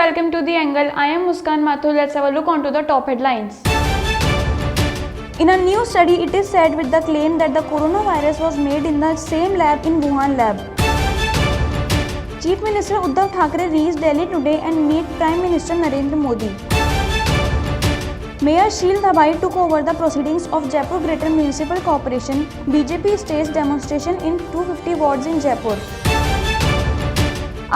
welcome to The Angle. I am Muskan Mathur. Let's have a look onto the top headlines. In a new study, it is said with the claim that the coronavirus was made in the same lab in Wuhan lab. Chief Minister Uddhav Thackeray reached Delhi today and met Prime Minister Narendra Modi. Mayor Sheil Dhabai took over the proceedings of Jaipur Greater Municipal Corporation. BJP staged demonstration in 250 wards in Jaipur.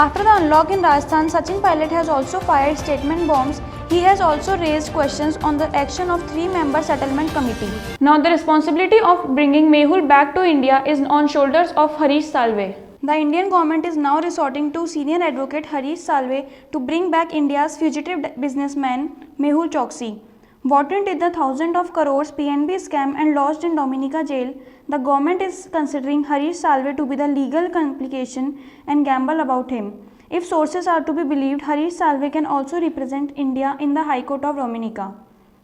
After the unlock in Rajasthan, Sachin Pilot has also fired statement bombs. He has also raised questions on the action of three-member settlement committee. Now the responsibility of bringing Mehul back to India is on shoulders of Harish Salve. The Indian government is now resorting to senior advocate Harish Salve to bring back India's fugitive businessman Mehul Choksi. Bought into the thousands of crores PNB scam and lodged in Dominica jail, the government is considering Harish Salve to be the legal complication and gamble about him. If sources are to be believed, Harish Salve can also represent India in the High Court of Dominica.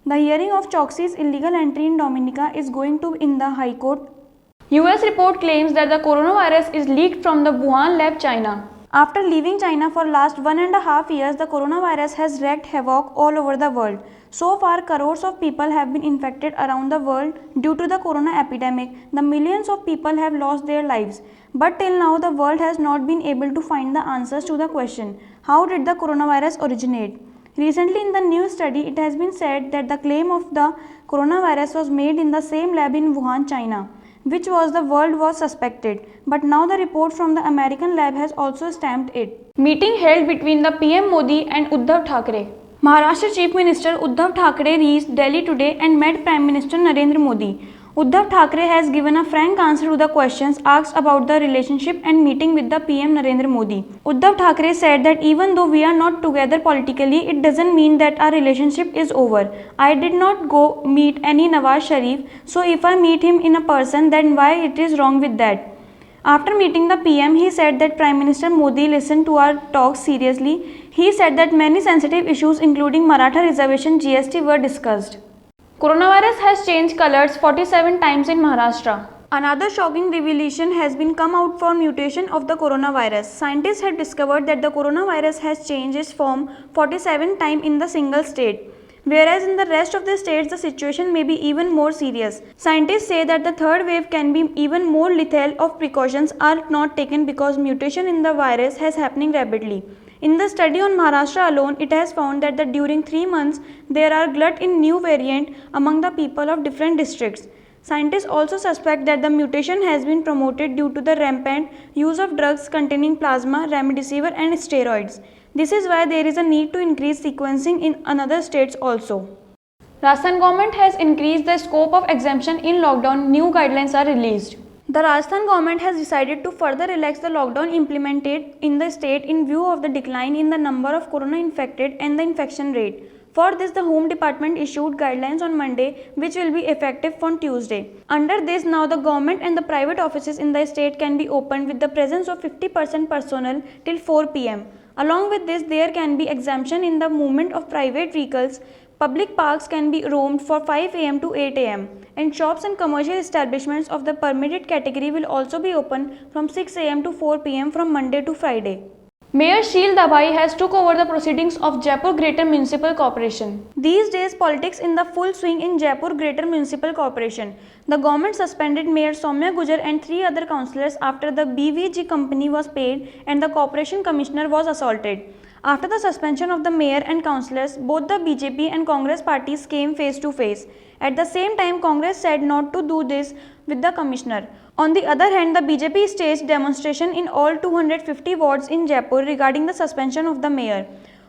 The hearing of Choksi's illegal entry in Dominica is going to in the High Court. US report claims that the coronavirus is leaked from the Wuhan lab, China. After leaving China for last 1.5 years, the coronavirus has wreaked havoc all over the world. So far, crores of people have been infected around the world due to the corona epidemic. The millions of people have lost their lives. But till now, the world has not been able to find the answers to the question, how did the coronavirus originate? Recently, in the new study, it has been said that the claim of the coronavirus was made in the same lab in Wuhan, China, which was the world was suspected. But now the report from the American lab has also stamped it. Meeting held between the PM Modi and Uddhav Thackeray. Maharashtra Chief Minister Uddhav Thackeray reached Delhi today and met Prime Minister Narendra Modi. Uddhav Thackeray has given a frank answer to the questions asked about the relationship and meeting with the PM Narendra Modi. Uddhav Thackeray said that even though we are not together politically, it doesn't mean that our relationship is over. I did not go meet any Nawaz Sharif, so if I meet him in a person, then why it is wrong with that? After meeting the PM, he said that Prime Minister Modi listened to our talks seriously. He said that many sensitive issues including Maratha reservation GST were discussed. Coronavirus has changed colors 47 times in Maharashtra. Another shocking revelation has been come out for mutation of the coronavirus. Scientists have discovered that the coronavirus has changed its form 47 times in the single state. Whereas in the rest of the states, the situation may be even more serious. Scientists say that the third wave can be even more lethal if precautions are not taken because mutation in the virus is happening rapidly. In the study on Maharashtra alone, it has found that during 3 months, there are glut in new variant among the people of different districts. Scientists also suspect that the mutation has been promoted due to the rampant use of drugs containing plasma, remdesivir and steroids. This is why there is a need to increase sequencing in other states also. Rajasthan government has increased the scope of exemption in lockdown. New guidelines are released. The Rajasthan government has decided to further relax the lockdown implemented in the state in view of the decline in the number of corona infected and the infection rate. For this, the Home Department issued guidelines on Monday, which will be effective on Tuesday. Under this, now the government and the private offices in the state can be opened with the presence of 50% personnel till 4 p.m. Along with this, there can be exemption in the movement of private vehicles. Public parks can be roamed for 5 am to 8 am. And shops and commercial establishments of the permitted category will also be open from 6 am to 4 pm from Monday to Friday. Mayor Sheil Dhabai has took over the proceedings of Jaipur Greater Municipal Corporation. These days, politics in the full swing in Jaipur Greater Municipal Corporation. The government suspended Mayor Soumya Gujar and 3 other councillors after the BVG company was paid and the corporation commissioner was assaulted. After the suspension of the mayor and councillors, both the BJP and Congress parties came face to face. At the same time, Congress said not to do this with the commissioner. On the other hand, the BJP staged demonstration in all 250 wards in Jaipur regarding the suspension of the mayor.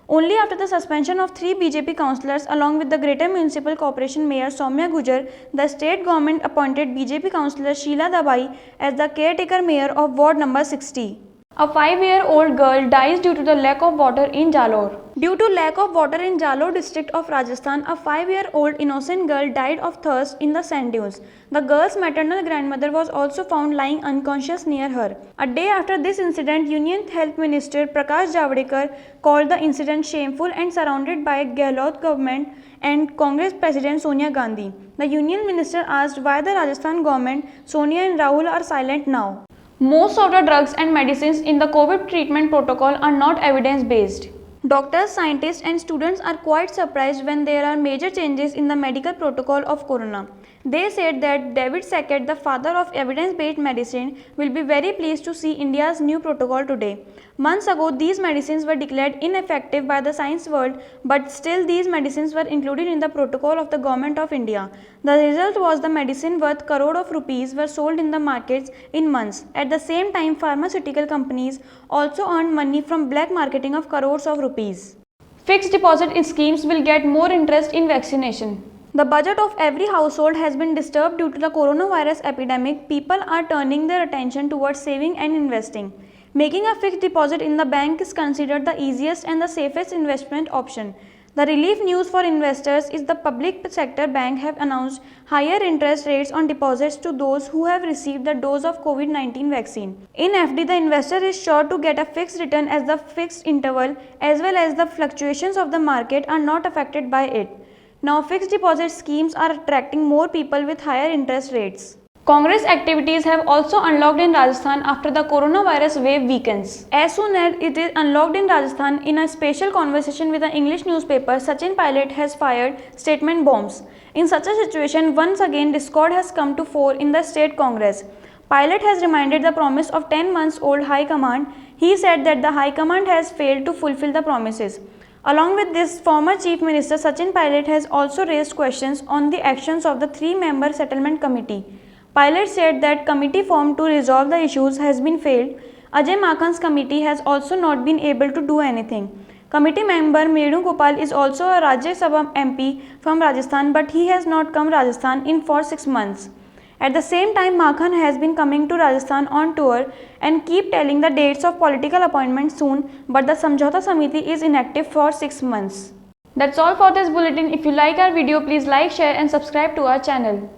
Only after the suspension of 3 BJP councillors along with the Greater Municipal Corporation Mayor Soumya Gujar, the state government appointed BJP councillor Sheila Dhabai as the caretaker mayor of ward number 60. A 5-year-old girl dies due to the lack of water in Jalore. Due to lack of water in Jalore district of Rajasthan, a 5-year-old innocent girl died of thirst in the sand dunes. The girl's maternal grandmother was also found lying unconscious near her. A day after this incident, Union Health Minister Prakash Javadekar called the incident shameful and surrounded by Gehlot government and Congress President Sonia Gandhi. The Union Minister asked why the Rajasthan government, Sonia and Rahul are silent now. Most of the drugs and medicines in the COVID treatment protocol are not evidence-based. Doctors, scientists, and students are quite surprised when there are major changes in the medical protocol of corona. They said that David Sackett, the father of evidence-based medicine, will be very pleased to see India's new protocol today. Months ago, these medicines were declared ineffective by the science world, but still these medicines were included in the protocol of the Government of India. The result was the medicine worth crore of rupees were sold in the markets in months. At the same time, pharmaceutical companies also earned money from black marketing of crores of rupees. Fixed deposit schemes will get more interest in vaccination. The budget of every household has been disturbed due to the coronavirus epidemic. People are turning their attention towards saving and investing. Making a fixed deposit in the bank is considered the easiest and the safest investment option. The relief news for investors is the public sector bank have announced higher interest rates on deposits to those who have received the dose of COVID-19 vaccine. In FD, the investor is sure to get a fixed return as the fixed interval as well as the fluctuations of the market are not affected by it. Now, fixed deposit schemes are attracting more people with higher interest rates. Congress activities have also unlocked in Rajasthan after the coronavirus wave weakens. As soon as it is unlocked in Rajasthan, in a special conversation with an English newspaper, Sachin Pilot has fired statement bombs. In such a situation, once again discord has come to fore in the state Congress. Pilot has reminded the promise of 10 months old High Command. He said that the High Command has failed to fulfill the promises. Along with this, former Chief Minister Sachin Pilot has also raised questions on the actions of the 3-member settlement committee. Pilot said that committee formed to resolve the issues has been failed. Ajay Makhan's committee has also not been able to do anything. Committee member Medu Gopal is also a Rajya Sabha MP from Rajasthan, but he has not come Rajasthan in for 6 months. At the same time, Makhan has been coming to Rajasthan on tour and keep telling the dates of political appointments soon, but the Samjhauta Samiti is inactive for 6 months. That's all for this bulletin. If you like our video, please like, share and subscribe to our channel.